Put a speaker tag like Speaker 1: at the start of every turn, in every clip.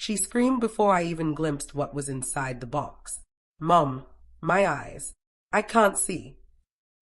Speaker 1: She screamed before I even glimpsed what was inside the box. "Mom, my eyes. I can't see."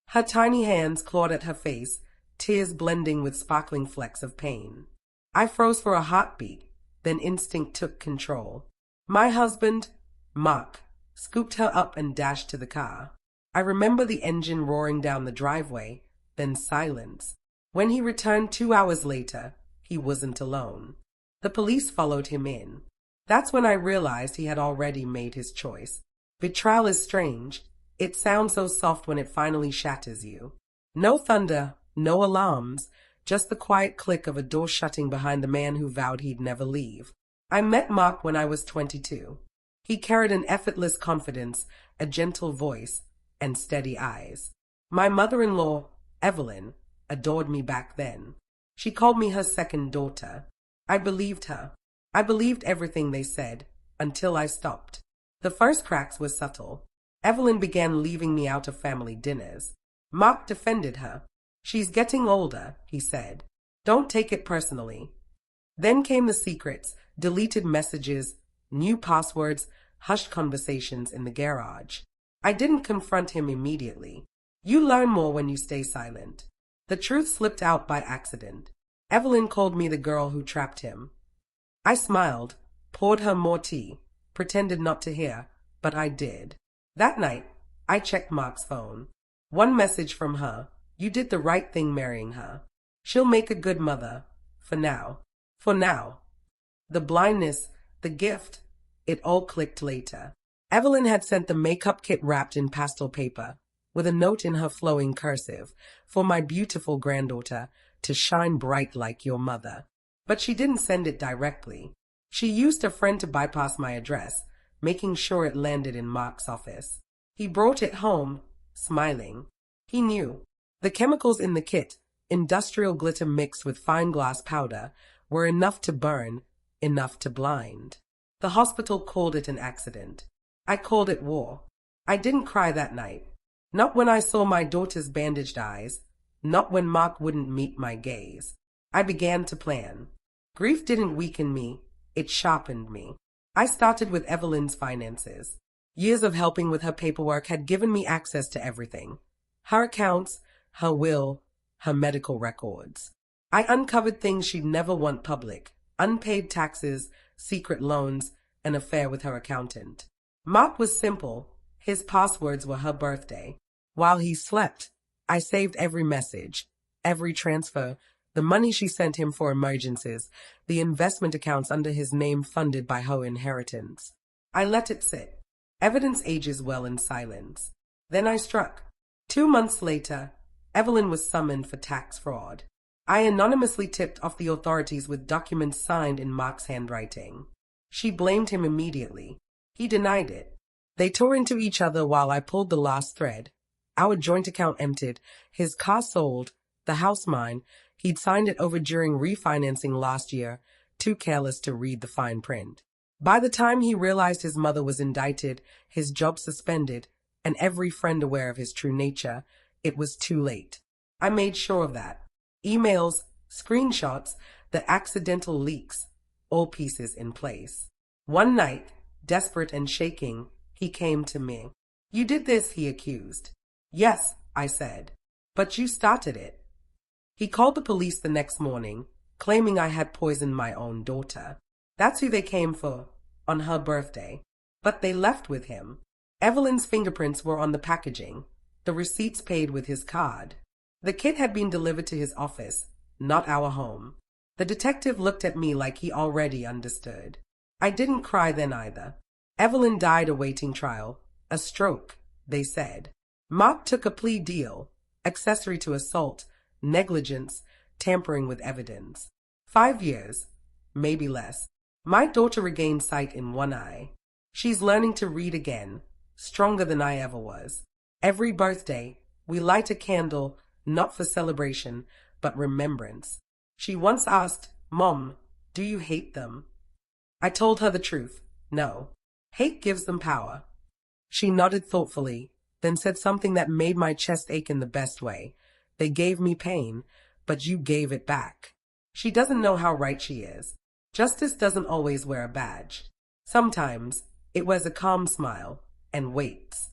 Speaker 1: Her tiny hands clawed at her face, tears blending with sparkling flecks of pain. I froze for a heartbeat, then instinct took control. My husband, Mark, scooped her up and dashed to the car. I remember the engine roaring down the driveway, then silence. When he returned 2 hours later, he wasn't alone. The police followed him in. That's when I realized he had already made his choice. Betrayal is strange. It sounds so soft when it finally shatters you. No thunder, no alarms, just the quiet click of a door shutting behind the man who vowed he'd never leave. I met Mark when I was 22. He carried an effortless confidence, a gentle voice, and steady eyes. My mother-in-law, Evelyn, adored me back then. She called me her second daughter. I believed her. I believed everything they said, until I stopped. The first cracks were subtle. Evelyn began leaving me out of family dinners. Mark defended her. "She's getting older," he said. "Don't take it personally." Then came the secrets, deleted messages, new passwords, hushed conversations in the garage. I didn't confront him immediately. You learn more when you stay silent. The truth slipped out by accident. Evelyn called me the girl who trapped him. I smiled, poured her more tea, pretended not to hear, but I did. That night, I checked Mark's phone. One message from her: "You did the right thing marrying her. She'll make a good mother. For now." For now. The blindness, the gift, it all clicked later. Evelyn had sent the makeup kit wrapped in pastel paper, with a note in her flowing cursive, "For my beautiful granddaughter, to shine bright like your mother." But she didn't send it directly. She used a friend to bypass my address, making sure it landed in Mark's office. He brought it home, smiling. He knew. The chemicals in the kit, industrial glitter mixed with fine glass powder, were enough to burn, enough to blind. The hospital called it an accident. I called it war. I didn't cry that night. Not when I saw my daughter's bandaged eyes. Not when Mark wouldn't meet my gaze. I began to plan. Grief didn't weaken me. It sharpened me. I started with Evelyn's finances. Years of helping with her paperwork had given me access to everything. Her accounts, her will, her medical records. I uncovered things she'd never want public. Unpaid taxes, secret loans, an affair with her accountant. Mark was simple. His passwords were her birthday. While he slept, I saved every message, every transfer, the money she sent him for emergencies, the investment accounts under his name funded by her inheritance. I let it sit. Evidence ages well in silence. Then I struck. 2 months later, Evelyn was summoned for tax fraud. I anonymously tipped off the authorities with documents signed in Mark's handwriting. She blamed him immediately. He denied it. They tore into each other while I pulled the last thread. Our joint account emptied, his car sold, the house mine. He'd signed it over during refinancing last year, too careless to read the fine print. By the time he realized his mother was indicted, his job suspended, and every friend aware of his true nature, it was too late. I made sure of that. Emails, screenshots, the accidental leaks, all pieces in place. One night, desperate and shaking, he came to me. "You did this," he accused. "Yes," I said. "But you started it." He called the police the next morning, claiming I had poisoned my own daughter. That's who they came for, on her birthday. But they left with him. Evelyn's fingerprints were on the packaging, the receipts paid with his card. The kit had been delivered to his office, not our home. The detective looked at me like he already understood. I didn't cry then either. Evelyn died awaiting trial. A stroke, they said. Mark took a plea deal, accessory to assault, negligence, tampering with evidence. 5 years, maybe less. My daughter regained sight in one eye. She's learning to read again, stronger than I ever was. Every birthday, we light a candle, not for celebration, but remembrance. She once asked, "Mom, do you hate them?" I told her the truth. No. Hate gives them power. She nodded thoughtfully, then said something that made my chest ache in the best way. "They gave me pain, but you gave it back." She doesn't know how right she is. Justice doesn't always wear a badge. Sometimes it wears a calm smile and waits.